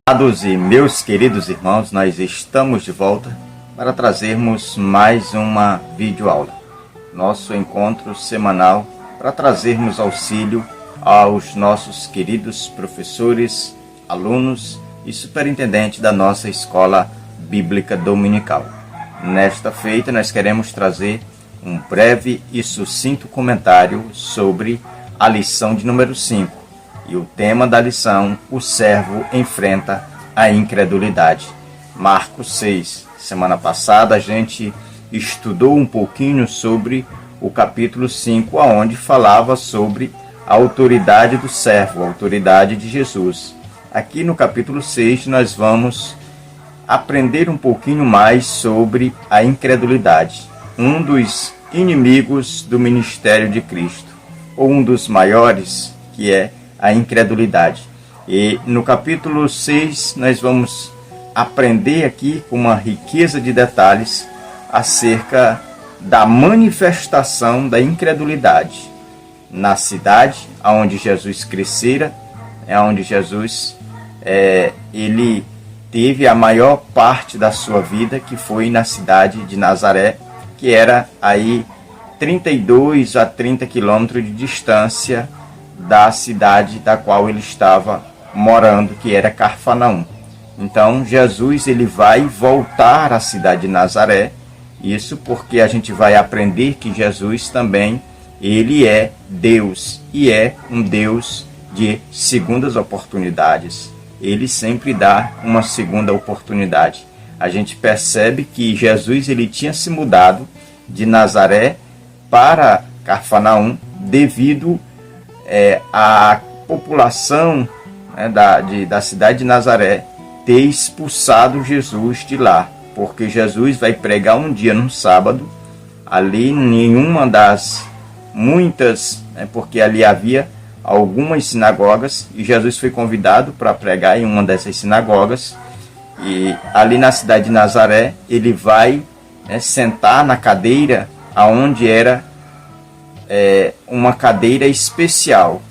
Amados e meus queridos irmãos, nós estamos de volta para trazermos mais uma videoaula. Nosso encontro semanal para trazermos auxílio aos nossos queridos professores, alunos e superintendente da nossa Escola Bíblica Dominical. Nesta feita, nós queremos trazer um breve e sucinto comentário sobre a lição de número 5. E o tema da lição, o servo enfrenta a incredulidade. Marcos 6. Semana passada a gente estudou um pouquinho sobre o capítulo 5, onde falava sobre a autoridade do servo, a autoridade de Jesus. Aqui no capítulo 6 nós vamos aprender um pouquinho mais sobre a incredulidade, um dos inimigos do ministério de Cristo, ou um dos maiores, que é a incredulidade. E no capítulo 6 nós vamos aprender aqui com uma riqueza de detalhes acerca da manifestação da incredulidade na cidade onde Jesus crescera, onde Jesus ele teve a maior parte da sua vida, que foi na cidade de Nazaré, que era aí 32 a 30 quilômetros de distância da cidade da qual ele estava morando, que era Cafarnaum. Então Jesus ele vai voltar à cidade de Nazaré, isso porque a gente vai aprender que Jesus também ele é Deus, e é um Deus de segundas oportunidades. Ele sempre dá uma segunda oportunidade. A gente percebe que Jesus ele tinha se mudado de Nazaré para Cafarnaum devido a população da cidade de Nazaré ter expulsado Jesus de lá, porque Jesus vai pregar um dia no sábado, ali em uma das muitas, porque ali havia algumas sinagogas, e Jesus foi convidado para pregar em uma dessas sinagogas, e ali na cidade de Nazaré ele vai sentar na cadeira aonde era uma cadeira especial,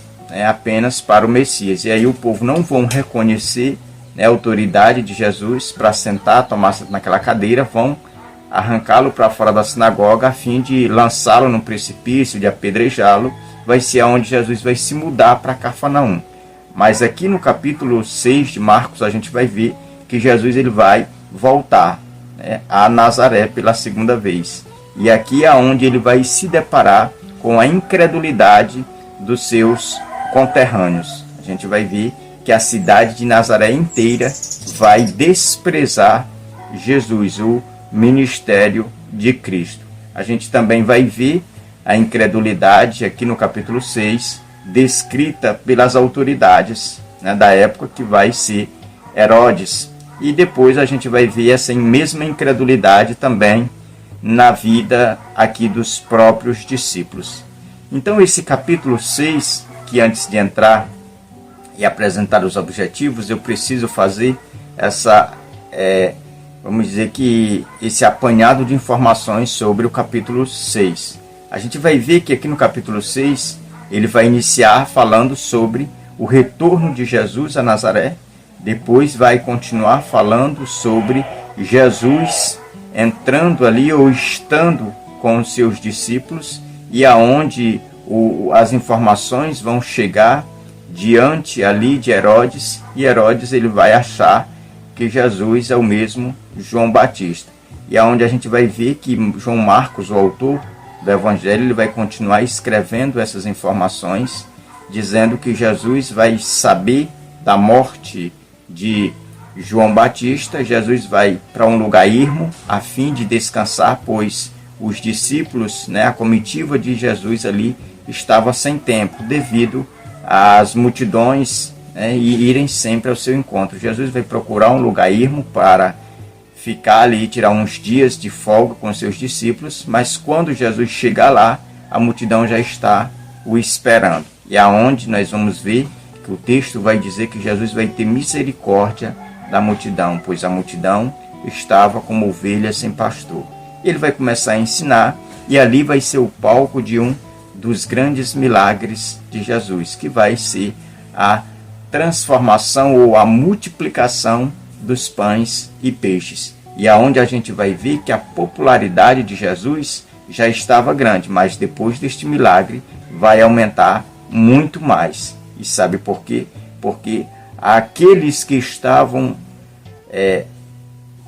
apenas para o Messias. E aí o povo não vão reconhecer a autoridade de Jesus para sentar, tomar naquela cadeira, vão arrancá-lo para fora da sinagoga a fim de lançá-lo no precipício, de apedrejá-lo. Vai ser onde Jesus vai se mudar para Cafarnaum. Mas aqui no capítulo 6 de Marcos a gente vai ver que Jesus ele vai voltar a Nazaré pela segunda vez. E aqui é onde ele vai se deparar com a incredulidade dos seus conterrâneos. A gente vai ver que a cidade de Nazaré inteira vai desprezar Jesus, o ministério de Cristo. A gente também vai ver a incredulidade aqui no capítulo 6, descrita pelas autoridades da época, que vai ser Herodes. E depois a gente vai ver essa mesma incredulidade também na vida aqui dos próprios discípulos. Então esse capítulo 6, que antes de entrar e apresentar os objetivos, eu preciso fazer vamos dizer que esse apanhado de informações sobre o capítulo 6. A gente vai ver que aqui no capítulo 6, ele vai iniciar falando sobre o retorno de Jesus a Nazaré, depois vai continuar falando sobre Jesus entrando ali ou estando com os seus discípulos, e aonde as informações vão chegar diante ali de Herodes, e Herodes ele vai achar que Jesus é o mesmo João Batista. E aonde a gente vai ver que João Marcos, o autor do Evangelho, ele vai continuar escrevendo essas informações, dizendo que Jesus vai saber da morte de João Batista. Jesus vai para um lugar ermo a fim de descansar, pois os discípulos, a comitiva de Jesus ali estava sem tempo, devido às multidões e irem sempre ao seu encontro. Jesus vai procurar um lugar ermo para ficar ali, tirar uns dias de folga com seus discípulos, mas quando Jesus chegar lá, a multidão já está o esperando. E aonde nós vamos ver que o texto vai dizer que Jesus vai ter misericórdia da multidão, pois a multidão estava como ovelhas sem pastor. Ele vai começar a ensinar, e ali vai ser o palco de um dos grandes milagres de Jesus, que vai ser a transformação ou a multiplicação dos pães e peixes. E aonde a gente vai ver que a popularidade de Jesus já estava grande, mas depois deste milagre vai aumentar muito mais. E sabe por quê? Porque aqueles que estavam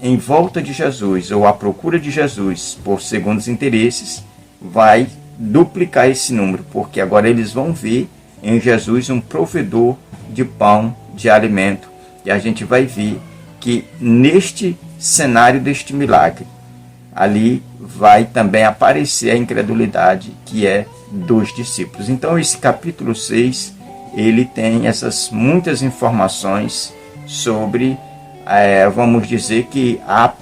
em volta de Jesus ou à procura de Jesus por segundos interesses, vai duplicar esse número, porque agora eles vão ver em Jesus um provedor de pão, de alimento. E a gente vai ver que neste cenário deste milagre, ali vai também aparecer a incredulidade que é dos discípulos. Então esse capítulo 6, ele tem essas muitas informações sobre, vamos dizer que a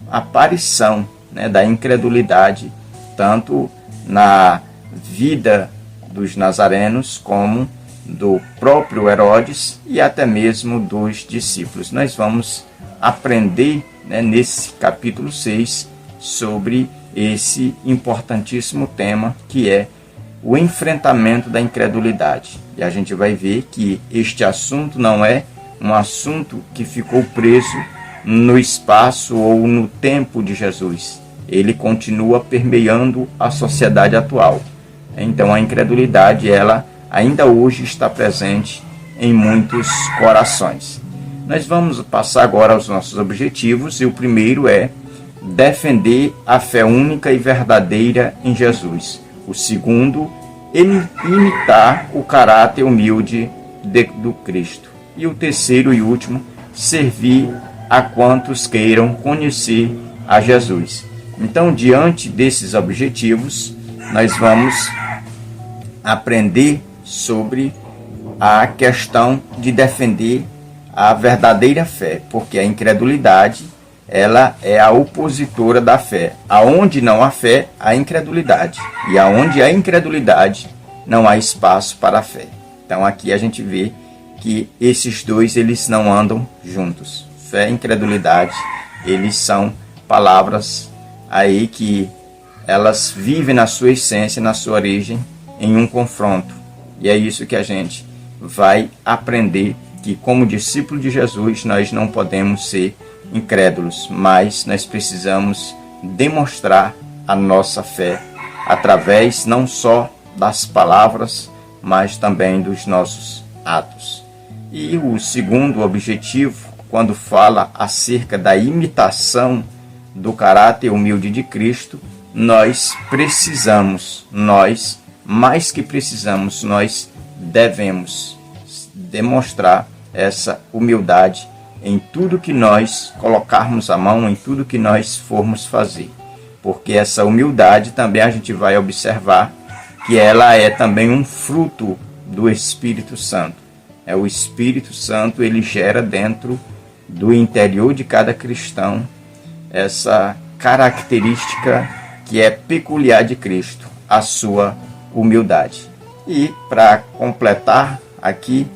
aparição, né, da incredulidade, tanto na vida dos nazarenos como do próprio Herodes e até mesmo dos discípulos. Nós vamos aprender, né, nesse capítulo 6 sobre esse importantíssimo tema que é o enfrentamento da incredulidade. E a gente vai ver que este assunto não é um assunto que ficou preso no espaço ou no tempo de Jesus. Ele continua permeando a sociedade atual. Então a incredulidade, ela ainda hoje está presente em muitos corações. Nós vamos passar agora aos nossos objetivos, e o primeiro é defender a fé única e verdadeira em Jesus. O segundo, imitar o caráter humilde do Cristo. E o terceiro e último, servir a quantos queiram conhecer a Jesus. Então, diante desses objetivos, nós vamos aprender sobre a questão de defender a verdadeira fé, porque a incredulidade, ela é a opositora da fé. Aonde não há fé, há incredulidade. E aonde há incredulidade, não há espaço para a fé. Então aqui a gente vê que esses dois, eles não andam juntos. Fé e incredulidade, eles são palavras aí que elas vivem na sua essência, na sua origem, em um confronto. E é isso que a gente vai aprender, que como discípulo de Jesus, nós não podemos ser incrédulos, mas nós precisamos demonstrar a nossa fé através não só das palavras, mas também dos nossos atos. E o segundo objetivo, quando fala acerca da imitação do caráter humilde de Cristo, nós mais que precisamos, nós devemos demonstrar essa humildade em tudo que nós colocarmos a mão, em tudo que nós formos fazer. Porque essa humildade também a gente vai observar que ela é também um fruto do Espírito Santo. O Espírito Santo, ele gera dentro do interior de cada cristão essa característica que é peculiar de Cristo, a sua humildade. E para completar aqui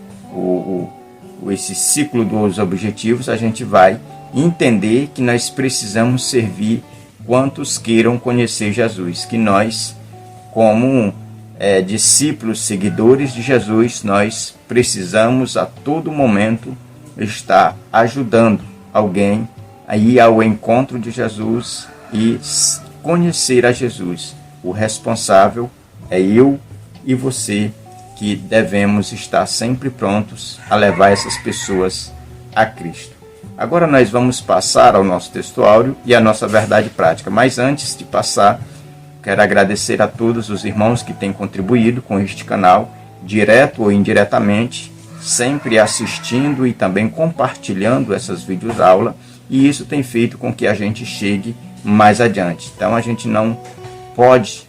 esse ciclo dos objetivos, a gente vai entender que nós precisamos servir quantos queiram conhecer Jesus, que nós, como discípulos, seguidores de Jesus, nós precisamos a todo momento estar ajudando alguém a ir ao encontro de Jesus e conhecer a Jesus. O responsável é eu e você, que devemos estar sempre prontos a levar essas pessoas a Cristo. Agora nós vamos passar ao nosso textuário e à nossa verdade prática. Mas antes de passar, quero agradecer a todos os irmãos que têm contribuído com este canal, direto ou indiretamente, sempre assistindo e também compartilhando essas videoaulas, e isso tem feito com que a gente chegue mais adiante. Então a gente não pode,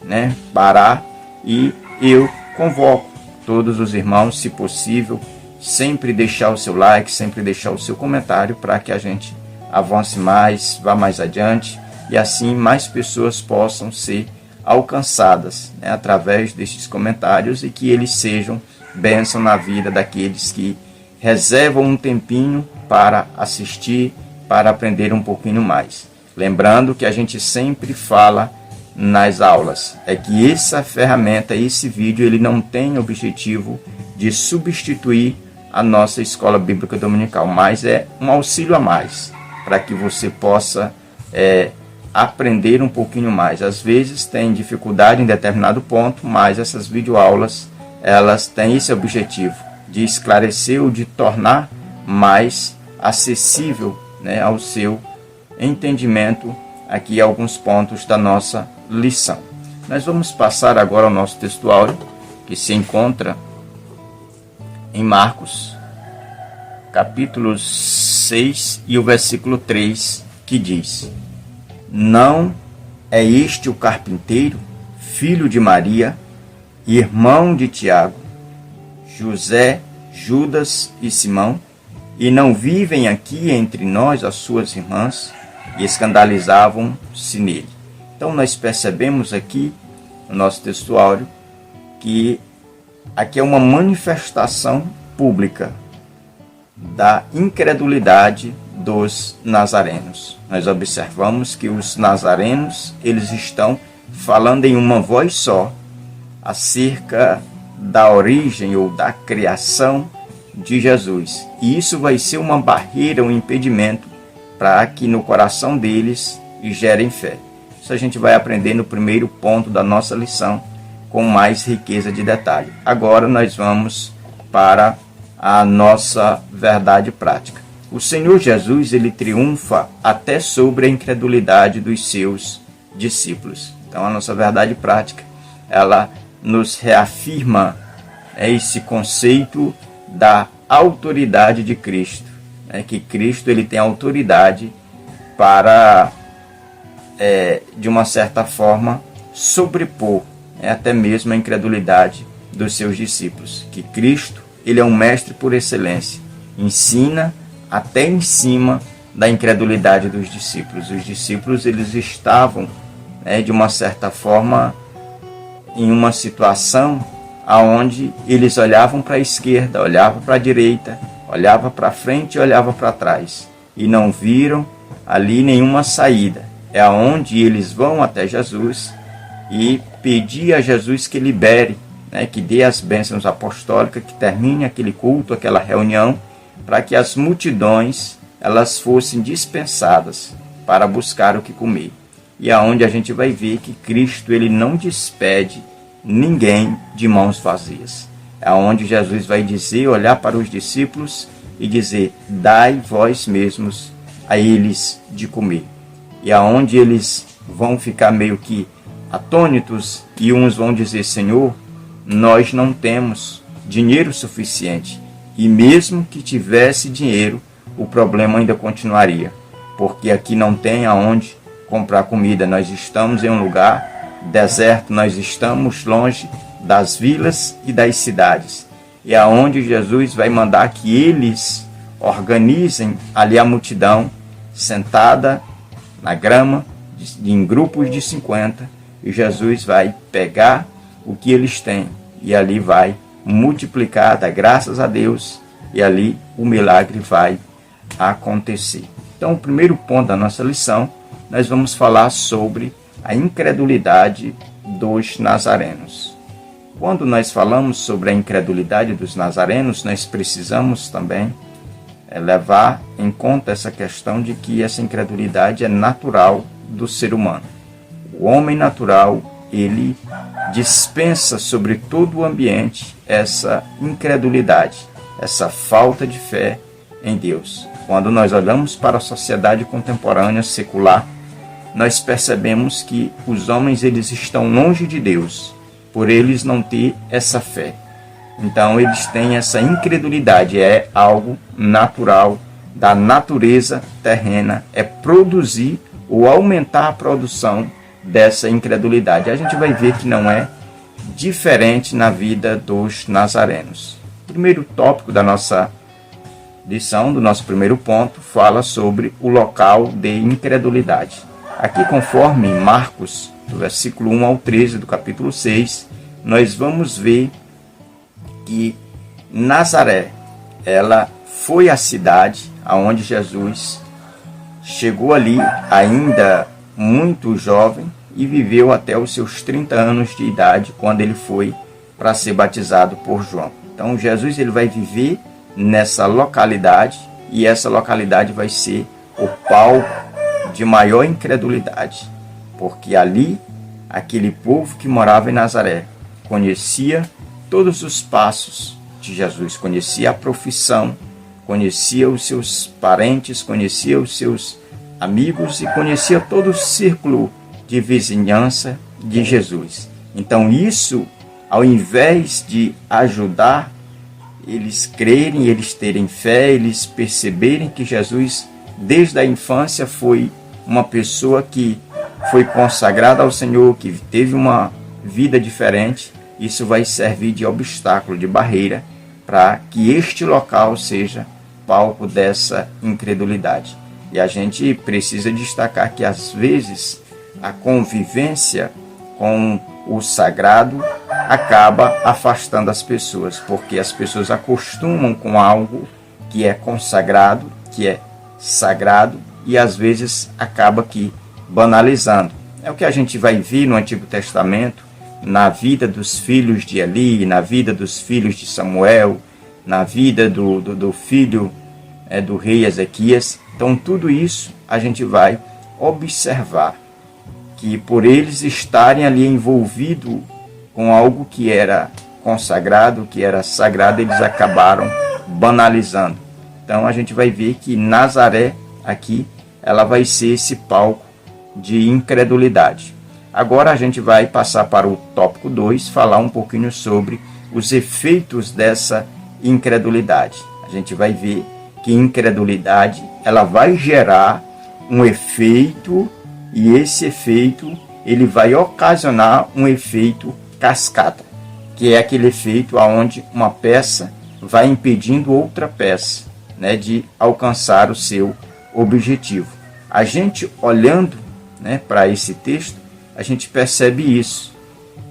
parar, e eu convoco todos os irmãos, se possível, sempre deixar o seu like, sempre deixar o seu comentário para que a gente avance mais, vá mais adiante e assim mais pessoas possam ser alcançadas, através destes comentários, e que eles sejam bênção na vida daqueles que reservam um tempinho para assistir, para aprender um pouquinho mais. Lembrando que a gente sempre fala nas aulas, é que essa ferramenta, esse vídeo, ele não tem objetivo de substituir a nossa escola bíblica dominical, mas é um auxílio a mais para que você possa aprender um pouquinho mais. Às vezes tem dificuldade em determinado ponto, mas essas videoaulas, elas têm esse objetivo de esclarecer ou de tornar mais acessível, né, ao seu entendimento aqui alguns pontos da nossa lição. Nós vamos passar agora ao nosso texto áureo, que se encontra em Marcos, capítulo 6 e o versículo 3, que diz: Não é este o carpinteiro, filho de Maria, irmão de Tiago, José, Judas e Simão? E não vivem aqui entre nós as suas irmãs? E escandalizavam-se nele. Então nós percebemos aqui no nosso texto áureo que aqui é uma manifestação pública da incredulidade dos nazarenos. Nós observamos que os nazarenos, eles estão falando em uma voz só acerca da origem ou da criação de Jesus. E isso vai ser uma barreira, um impedimento para que no coração deles gerem fé. Isso a gente vai aprender no primeiro ponto da nossa lição com mais riqueza de detalhe. Agora nós vamos para a nossa verdade prática. O Senhor Jesus, ele triunfa até sobre a incredulidade dos seus discípulos. Então a nossa verdade prática, ela nos reafirma esse conceito da autoridade de Cristo, que Cristo ele tem autoridade para, de uma certa forma, sobrepor até mesmo a incredulidade dos seus discípulos. Que Cristo ele é um mestre por excelência, ensina até em cima da incredulidade dos discípulos. Os discípulos eles estavam, de uma certa forma, em uma situação aonde eles olhavam para a esquerda, olhavam para a direita, olhavam para frente e olhavam para trás e não viram ali nenhuma saída. É aonde eles vão até Jesus e pedir a Jesus que libere, que dê as bênçãos apostólicas, que termine aquele culto, aquela reunião, para que as multidões elas fossem dispensadas para buscar o que comer. E é aonde a gente vai ver que Cristo ele não despede ninguém de mãos vazias. É onde Jesus vai dizer, olhar para os discípulos e dizer: dai vós mesmos a eles de comer. E aonde eles vão ficar meio que atônitos e uns vão dizer: Senhor, nós não temos dinheiro suficiente. E mesmo que tivesse dinheiro, o problema ainda continuaria, porque aqui não tem aonde comprar comida. Nós estamos em um lugar deserto, nós estamos longe das vilas e das cidades. E aonde Jesus vai mandar que eles organizem ali a multidão sentada na grama, em grupos de 50, e Jesus vai pegar o que eles têm e ali vai multiplicar, dar graças a Deus, e ali o milagre vai acontecer. Então, o primeiro ponto da nossa lição, nós vamos falar sobre a incredulidade dos nazarenos. Quando nós falamos sobre a incredulidade dos nazarenos, nós precisamos também levar em conta essa questão de que essa incredulidade é natural do ser humano. O homem natural, ele dispensa sobre todo o ambiente essa incredulidade, essa falta de fé em Deus. Quando nós olhamos para a sociedade contemporânea secular, nós percebemos que os homens eles estão longe de Deus, por eles não ter essa fé. Então eles têm essa incredulidade, é algo natural da natureza terrena, é produzir ou aumentar a produção dessa incredulidade. A gente vai ver que não é diferente na vida dos nazarenos. O primeiro tópico da nossa lição, do nosso primeiro ponto, fala sobre o local de incredulidade. Aqui, conforme Marcos, do versículo 1 ao 13 do capítulo 6, nós vamos ver que Nazaré, ela foi a cidade aonde Jesus chegou ali ainda muito jovem e viveu até os seus 30 anos de idade, quando ele foi para ser batizado por João. Então Jesus ele vai viver nessa localidade, e essa localidade vai ser o palco de maior incredulidade, porque ali, aquele povo que morava em Nazaré conhecia todos os passos de Jesus, conhecia a profissão, conhecia os seus parentes, conhecia os seus amigos e conhecia todo o círculo de vizinhança de Jesus. Então isso, ao invés de ajudar eles crerem, eles terem fé, eles perceberem que Jesus, desde a infância, foi uma pessoa que foi consagrada ao Senhor, que teve uma vida diferente, isso vai servir de obstáculo, de barreira, para que este local seja palco dessa incredulidade. E a gente precisa destacar que, às vezes, a convivência com o sagrado acaba afastando as pessoas, porque as pessoas acostumam com algo que é consagrado, que é sagrado, e às vezes acaba aqui banalizando. É o que a gente vai ver no Antigo Testamento, na vida dos filhos de Eli, na vida dos filhos de Samuel, na vida do filho do rei Ezequias. Então tudo isso a gente vai observar, que por eles estarem ali envolvidos com algo que era consagrado, que era sagrado, eles acabaram banalizando. Então a gente vai ver que Nazaré aqui, ela vai ser esse palco de incredulidade. Agora a gente vai passar para o tópico 2, falar um pouquinho sobre os efeitos dessa incredulidade. A gente vai ver que incredulidade, ela vai gerar um efeito, e esse efeito ele vai ocasionar um efeito cascata, que é aquele efeito onde uma peça vai impedindo outra peça, né, de alcançar o seu objetivo. A gente olhando, né, para esse texto, a gente percebe isso,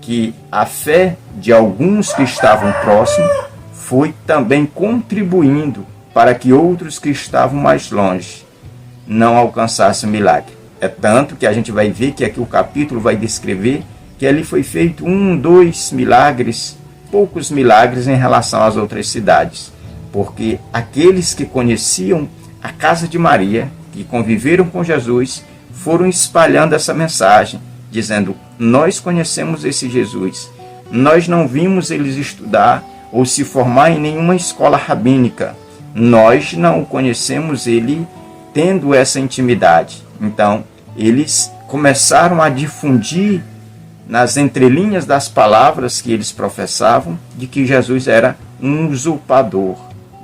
que a fé de alguns que estavam próximos foi também contribuindo para que outros que estavam mais longe não alcançassem o milagre. É tanto que a gente vai ver que aqui o capítulo vai descrever que ali foi feito 1, 2 milagres, poucos milagres em relação às outras cidades, porque aqueles que conheciam a casa de Maria, que conviveram com Jesus, foram espalhando essa mensagem, dizendo: nós conhecemos esse Jesus, nós não vimos eles estudar ou se formar em nenhuma escola rabínica, nós não conhecemos ele tendo essa intimidade. Então, eles começaram a difundir nas entrelinhas das palavras que eles professavam, de que Jesus era um usurpador,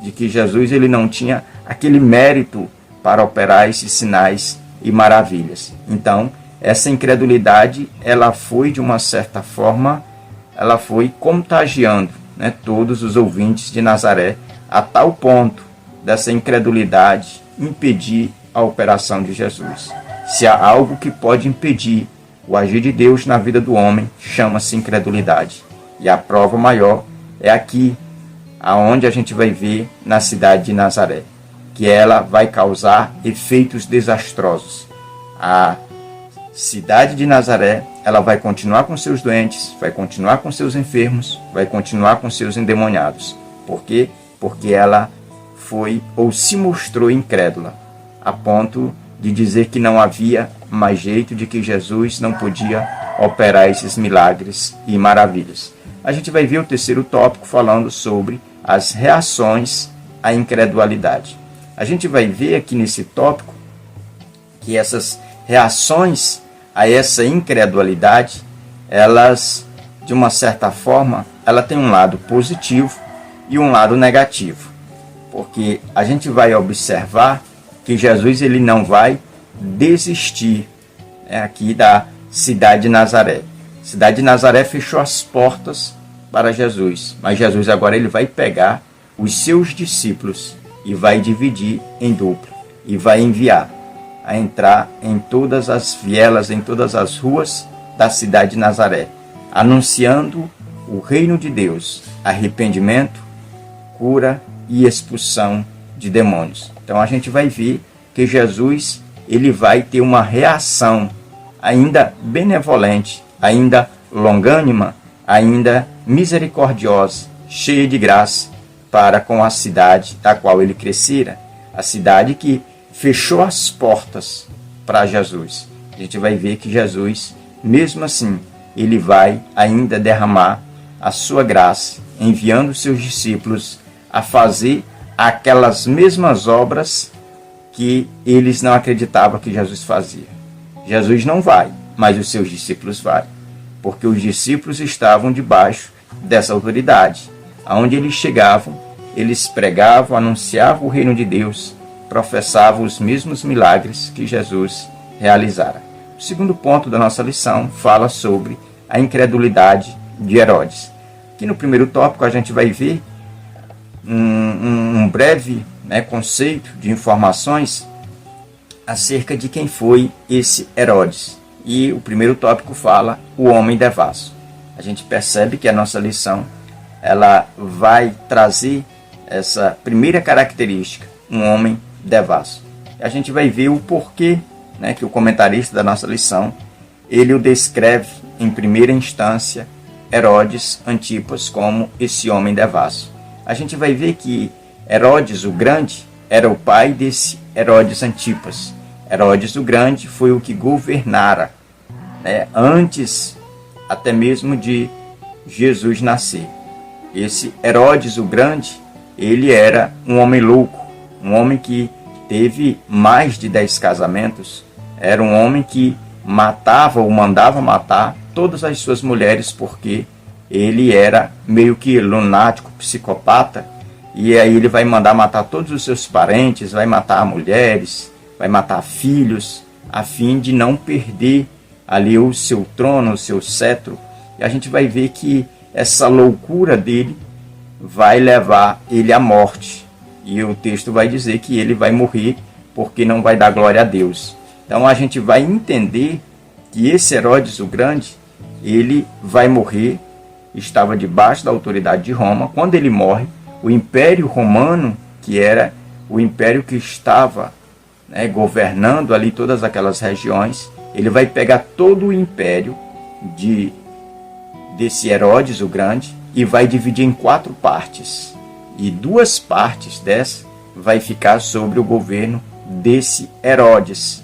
de que Jesus ele não tinha aquele mérito para operar esses sinais e maravilhas. Então, essa incredulidade, ela foi, de uma certa forma, ela foi contagiando, né, todos os ouvintes de Nazaré, a tal ponto dessa incredulidade impedir a operação de Jesus. Se há algo que pode impedir o agir de Deus na vida do homem, chama-se incredulidade. E a prova maior é aqui, aonde a gente vai ver na cidade de Nazaré, que ela vai causar efeitos desastrosos. A cidade de Nazaré, ela vai continuar com seus doentes, vai continuar com seus enfermos, vai continuar com seus endemoniados. Por quê? Porque ela foi ou se mostrou incrédula, a ponto de dizer que não havia mais jeito, de que Jesus não podia operar esses milagres e maravilhas. A gente vai ver o terceiro tópico falando sobre as reações à incredulidade. A gente vai ver aqui nesse tópico que essas reações a essa incredulidade, elas, de uma certa forma, ela tem um lado positivo e um lado negativo. Porque a gente vai observar que Jesus ele não vai desistir, né, aqui da cidade de Nazaré. A cidade de Nazaré fechou as portas para Jesus, mas Jesus agora ele vai pegar os seus discípulos e vai dividir em duplo e vai enviar a entrar em todas as vielas, em todas as ruas da cidade de Nazaré, anunciando o reino de Deus, arrependimento, cura e expulsão de demônios. Então a gente vai ver que Jesus ele vai ter uma reação ainda benevolente, ainda longânima, ainda misericordiosa, cheia de graça para com a cidade da qual ele crescera, a cidade que fechou as portas para Jesus. A gente vai ver que Jesus, mesmo assim, ele vai ainda derramar a sua graça, enviando os seus discípulos a fazer aquelas mesmas obras que eles não acreditavam que Jesus fazia. Jesus não vai, mas os seus discípulos vão, porque os discípulos estavam debaixo dessa autoridade. Aonde eles chegavam, eles pregavam, anunciavam o reino de Deus, professavam os mesmos milagres que Jesus realizara. O segundo ponto da nossa lição fala sobre a incredulidade de Herodes. Aqui no primeiro tópico a gente vai ver um breve conceito de informações acerca de quem foi esse Herodes. E o primeiro tópico fala o homem devasso. A gente percebe que a nossa lição ela vai trazer essa primeira característica, um homem devasso. A gente vai ver o porquê que o comentarista da nossa lição ele o descreve em primeira instância Herodes Antipas como esse homem devasso. A gente vai ver que Herodes o Grande era o pai desse Herodes Antipas. Herodes o Grande foi o que governara antes até mesmo de Jesus nascer. Esse Herodes o Grande, ele era um homem louco, um homem que teve mais de 10 casamentos, era um homem que matava ou mandava matar todas as suas mulheres porque ele era meio que lunático, psicopata, e aí ele vai mandar matar todos os seus parentes, vai matar mulheres, vai matar filhos, a fim de não perder ali o seu trono, o seu cetro. E a gente vai ver que essa loucura dele vai levar ele à morte. E o texto vai dizer que ele vai morrer porque não vai dar glória a Deus. Então a gente vai entender que esse Herodes o Grande, ele vai morrer, estava debaixo da autoridade de Roma. Quando ele morre, o Império Romano, que era o império que estava governando ali todas aquelas regiões, ele vai pegar todo o império desse Herodes o Grande e vai dividir em 4 partes. E 2 partes dessa vai ficar sobre o governo desse Herodes.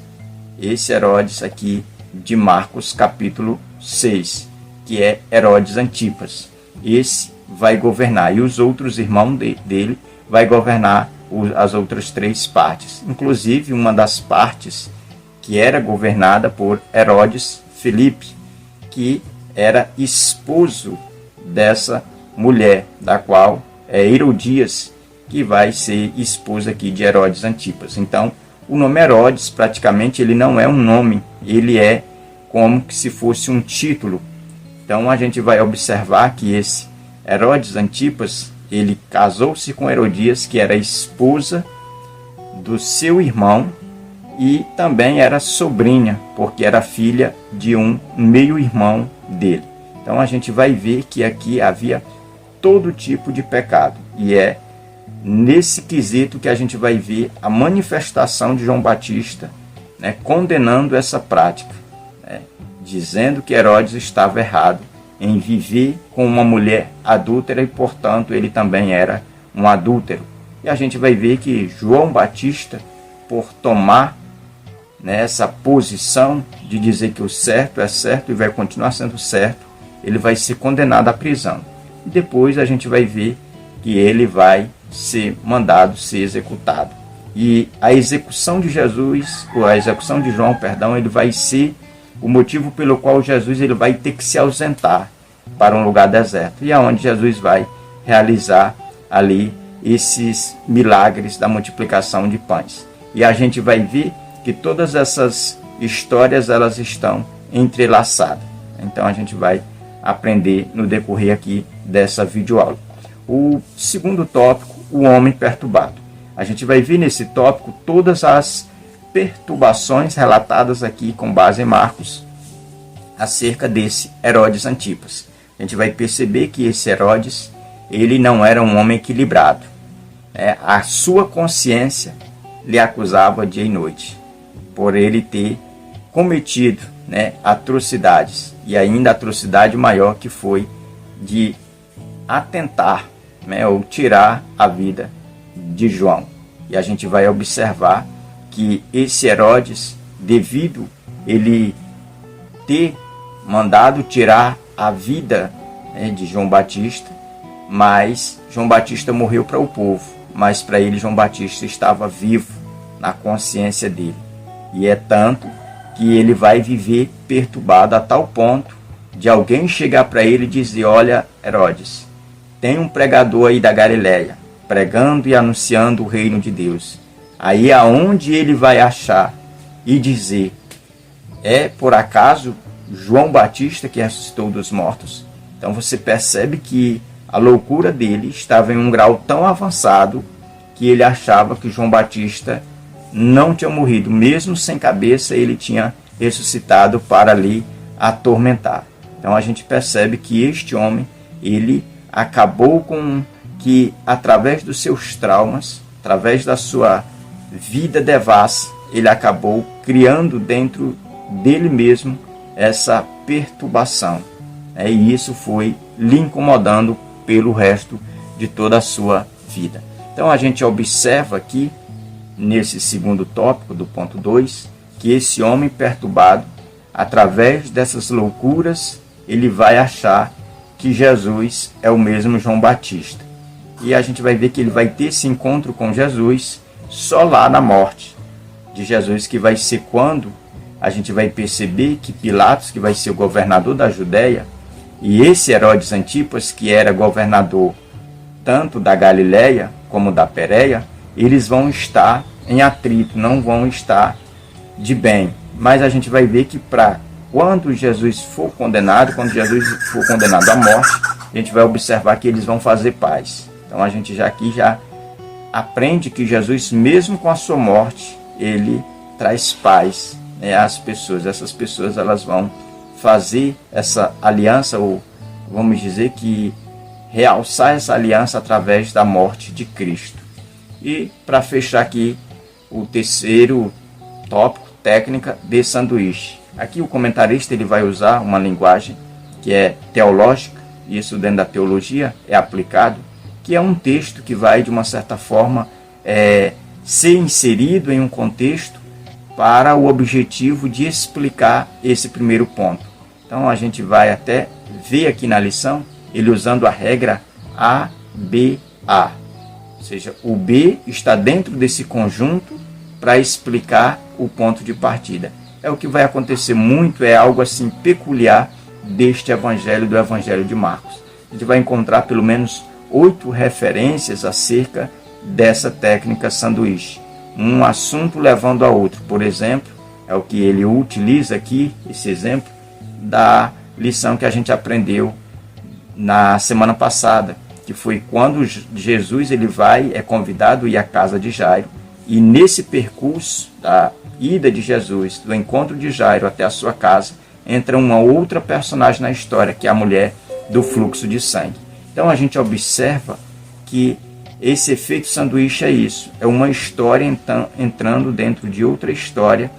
Esse Herodes aqui de Marcos capítulo 6, que é Herodes Antipas. Esse vai governar, e os outros irmãos dele vai governar as outras 3 partes. Inclusive uma das partes que era governada por Herodes Filipe, que era esposo dessa mulher, da qual é Herodias, que vai ser esposa aqui de Herodes Antipas. Então, o nome Herodes, praticamente, ele não é um nome, ele é como se fosse um título. Então, a gente vai observar que esse Herodes Antipas, ele casou-se com Herodias, que era esposa do seu irmão, e também era sobrinha, porque era filha de um meio-irmão dele. Então a gente vai ver que aqui havia todo tipo de pecado. E é nesse quesito que a gente vai ver a manifestação de João Batista condenando essa prática, dizendo que Herodes estava errado em viver com uma mulher adúltera e, portanto, ele também era um adúltero. E a gente vai ver que João Batista, por tomar essa posição de dizer que o certo é certo e vai continuar sendo certo, ele vai ser condenado à prisão. E depois a gente vai ver que ele vai ser mandado ser executado. E a execução de Jesus, ou a execução de João, ele vai ser o motivo pelo qual Jesus ele vai ter que se ausentar para um lugar deserto. E aonde Jesus vai realizar ali esses milagres da multiplicação de pães. E a gente vai ver que todas essas histórias elas estão entrelaçadas. Então a gente vai aprender no decorrer aqui dessa videoaula. O segundo tópico, o homem perturbado. A gente vai ver nesse tópico todas as perturbações relatadas aqui com base em Marcos acerca desse Herodes Antipas. A gente vai perceber que esse Herodes, ele não era um homem equilibrado. A sua consciência lhe acusava dia e noite, por ele ter cometido atrocidades, e ainda a atrocidade maior que foi de atentar né, ou tirar a vida de João. E a gente vai observar que esse Herodes, devido ele ter mandado tirar a vida, né, de João Batista, mas João Batista morreu para o povo, mas para ele João Batista estava vivo na consciência dele. E é tanto que ele vai viver perturbado a tal ponto de alguém chegar para ele e dizer: olha, Herodes, tem um pregador aí da Galileia, pregando e anunciando o reino de Deus. Aí aonde ele vai achar e dizer: é por acaso João Batista que ressuscitou dos mortos? Então você percebe que a loucura dele estava em um grau tão avançado que ele achava que João Batista não tinha morrido. Mesmo sem cabeça, ele tinha ressuscitado para lhe atormentar. Então a gente percebe que este homem, ele acabou com que, através dos seus traumas, através da sua vida devassa, ele acabou criando dentro dele mesmo essa perturbação. E isso foi lhe incomodando pelo resto de toda a sua vida. Então a gente observa aqui, nesse segundo tópico do ponto 2, que esse homem perturbado, através dessas loucuras, ele vai achar que Jesus é o mesmo João Batista. E a gente vai ver que ele vai ter esse encontro com Jesus só lá na morte de Jesus, que vai ser quando a gente vai perceber que Pilatos, que vai ser o governador da Judéia, e esse Herodes Antipas, que era governador tanto da Galileia como da Pérea, eles vão estar em atrito, não vão estar de bem. Mas a gente vai ver que quando Jesus for condenado, quando Jesus for condenado à morte, a gente vai observar que eles vão fazer paz. Então a gente já aprende que Jesus, mesmo com a sua morte, ele traz paz, né, às pessoas. Essas pessoas, elas vão fazer essa aliança, ou vamos dizer que realçar essa aliança através da morte de Cristo. E para fechar aqui o terceiro tópico, técnica de sanduíche. Aqui o comentarista ele vai usar uma linguagem que é teológica, e isso dentro da teologia é aplicado, que é um texto que vai, de uma certa forma, ser inserido em um contexto para o objetivo de explicar esse primeiro ponto. Então a gente vai até ver aqui na lição, ele usando a regra ABA. Ou seja, o B está dentro desse conjunto para explicar o ponto de partida. É o que vai acontecer muito, é algo assim peculiar deste evangelho, do Evangelho de Marcos. A gente vai encontrar pelo menos 8 referências acerca dessa técnica sanduíche. Um assunto levando a outro. Por exemplo, é o que ele utiliza aqui, esse exemplo, da lição que a gente aprendeu na semana passada, que foi quando Jesus é convidado a ir à casa de Jairo, e nesse percurso da ida de Jesus, do encontro de Jairo até a sua casa, entra uma outra personagem na história, que é a mulher do fluxo de sangue. Então a gente observa que esse efeito sanduíche é isso, é uma história entrando dentro de outra história,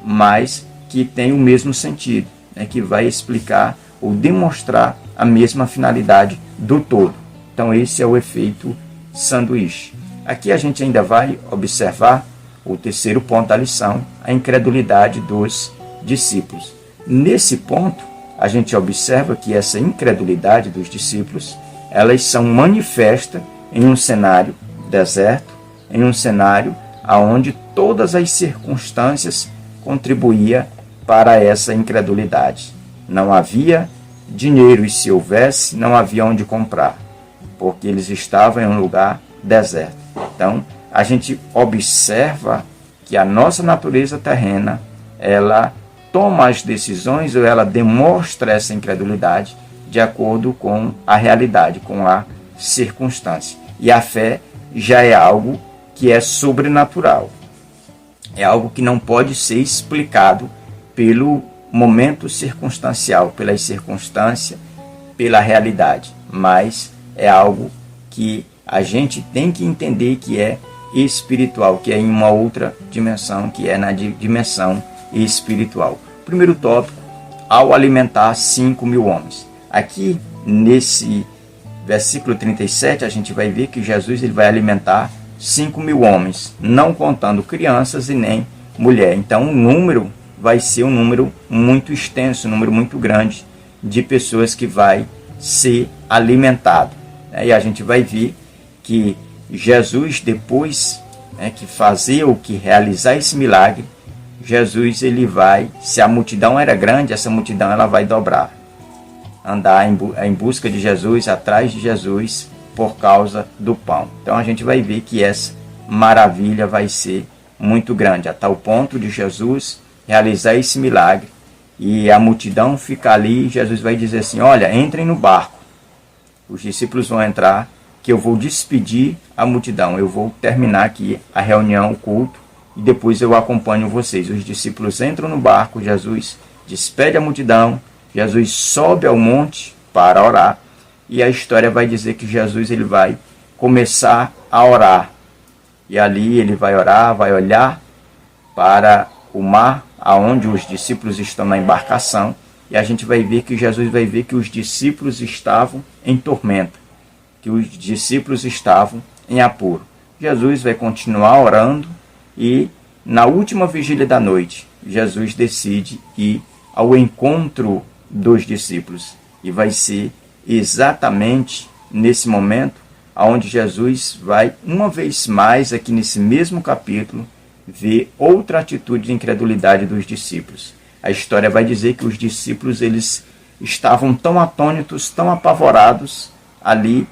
mas que tem o mesmo sentido, né, que vai explicar ou demonstrar a mesma finalidade do todo. Então esse é o efeito sanduíche. Aqui a gente ainda vai observar o terceiro ponto da lição, a incredulidade dos discípulos. Nesse ponto, a gente observa que essa incredulidade dos discípulos, elas são manifestas em um cenário deserto, em um cenário onde todas as circunstâncias contribuíam para essa incredulidade. Não havia dinheiro, e se houvesse, não havia onde comprar, porque eles estavam em um lugar deserto. Então, a gente observa que a nossa natureza terrena, ela toma as decisões, ou ela demonstra essa incredulidade de acordo com a realidade, com a circunstância. E a fé já é algo que é sobrenatural. É algo que não pode ser explicado pelo momento circunstancial, pelas circunstâncias, pela realidade. Mas é algo que a gente tem que entender que é espiritual, que é em uma outra dimensão, que é na dimensão espiritual. Primeiro tópico, ao alimentar 5.000 homens. Aqui, nesse versículo 37, a gente vai ver que Jesus ele vai alimentar 5.000 homens, não contando crianças e nem mulher. Então o número vai ser um número muito extenso, um número muito grande de pessoas que vai ser alimentado. E a gente vai ver que Jesus, depois que fazer ou que realizar esse milagre, Jesus ele vai, se a multidão era grande, essa multidão ela vai dobrar, andar em busca de Jesus, atrás de Jesus, por causa do pão. Então a gente vai ver que essa maravilha vai ser muito grande, a tal ponto de Jesus realizar esse milagre e a multidão fica ali. Jesus vai dizer assim: olha, entrem no barco, os discípulos vão entrar, que eu vou despedir a multidão, eu vou terminar aqui a reunião, o culto, e depois eu acompanho vocês. Os discípulos entram no barco, Jesus despede a multidão, Jesus sobe ao monte para orar, e a história vai dizer que Jesus ele vai começar a orar, e ali ele vai orar, vai olhar para o mar, aonde os discípulos estão na embarcação, e a gente vai ver que Jesus vai ver que os discípulos estavam em tormenta, que os discípulos estavam em apuro. Jesus vai continuar orando e na última vigília da noite, Jesus decide ir ao encontro dos discípulos. E vai ser exatamente nesse momento onde Jesus vai, uma vez mais, aqui nesse mesmo capítulo, ver outra atitude de incredulidade dos discípulos. A história vai dizer que os discípulos eles estavam tão atônitos, tão apavorados ali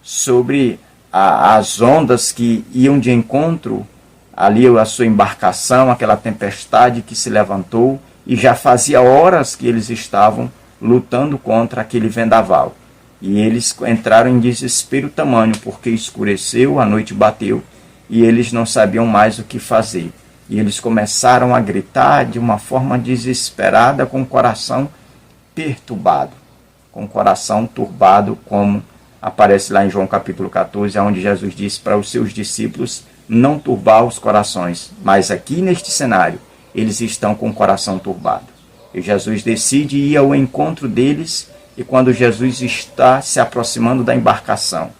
sobre as ondas que iam de encontro ali a sua embarcação, aquela tempestade que se levantou, e já fazia horas que eles estavam lutando contra aquele vendaval. E eles entraram em desespero tamanho, porque escureceu, a noite bateu, e eles não sabiam mais o que fazer. E eles começaram a gritar de uma forma desesperada, com o coração perturbado, com o coração turbado, como aparece lá em João capítulo 14, onde Jesus disse para os seus discípulos não turbar os corações. Mas aqui neste cenário, eles estão com o coração turbado. E Jesus decide ir ao encontro deles, e quando Jesus está se aproximando da embarcação,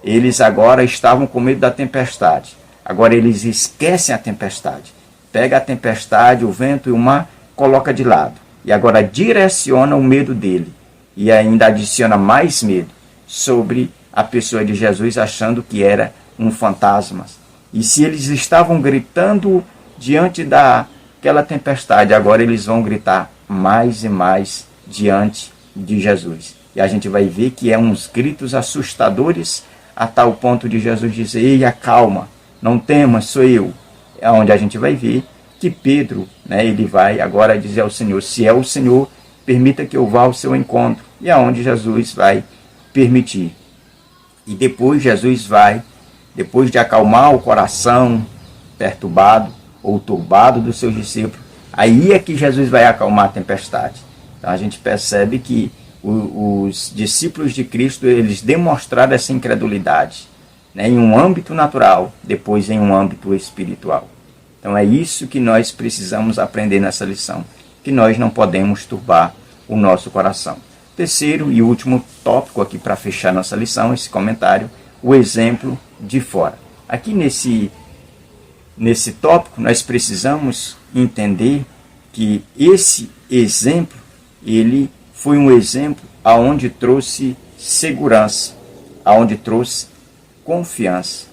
eles agora estavam com medo da tempestade. Agora eles esquecem a tempestade. Pega a tempestade, o vento e o mar, coloca de lado. E agora direciona o medo dele. E ainda adiciona mais medo sobre a pessoa de Jesus, achando que era um fantasma. E se eles estavam gritando diante daquela tempestade, agora eles vão gritar mais e mais diante de Jesus. E a gente vai ver que é uns gritos assustadores, a tal ponto de Jesus dizer: ei, acalma, não temas, sou eu. É onde a gente vai ver que Pedro, ele vai agora dizer ao Senhor: se é o Senhor, permita que eu vá ao seu encontro. E é onde Jesus vai permitir. E depois Jesus vai, depois de acalmar o coração perturbado ou turbado dos seus discípulos, aí é que Jesus vai acalmar a tempestade. Então a gente percebe que os discípulos de Cristo, eles demonstraram essa incredulidade, em um âmbito natural, depois em um âmbito espiritual. Então é isso que nós precisamos aprender nessa lição, que nós não podemos turbar o nosso coração. Terceiro e último tópico aqui para fechar nossa lição, esse comentário, o exemplo de fora. Aqui nesse tópico nós precisamos entender que esse exemplo, ele foi um exemplo aonde trouxe segurança, aonde trouxe confiança.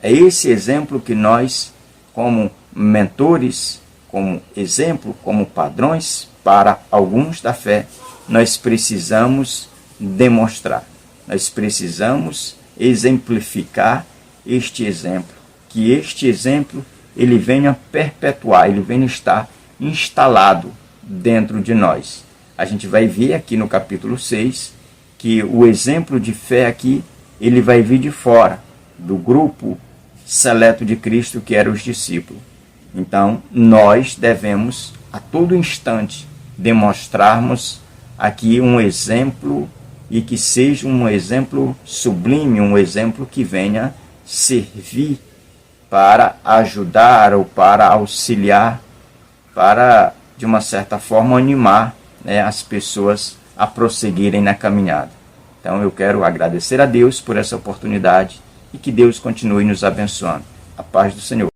É esse exemplo que nós, como mentores, como exemplo, como padrões para alguns da fé, nós precisamos demonstrar. Nós precisamos exemplificar este exemplo. Que este exemplo ele venha perpetuar, ele venha estar instalado dentro de nós. A gente vai ver aqui no capítulo 6 que o exemplo de fé aqui, ele vai vir de fora, do grupo seleto de Cristo que eram os discípulos. Então, nós devemos a todo instante demonstrarmos aqui um exemplo, e que seja um exemplo sublime, um exemplo que venha servir para ajudar ou para auxiliar, para, de uma certa forma, animar as pessoas a prosseguirem na caminhada. Então eu quero agradecer a Deus por essa oportunidade e que Deus continue nos abençoando. A paz do Senhor.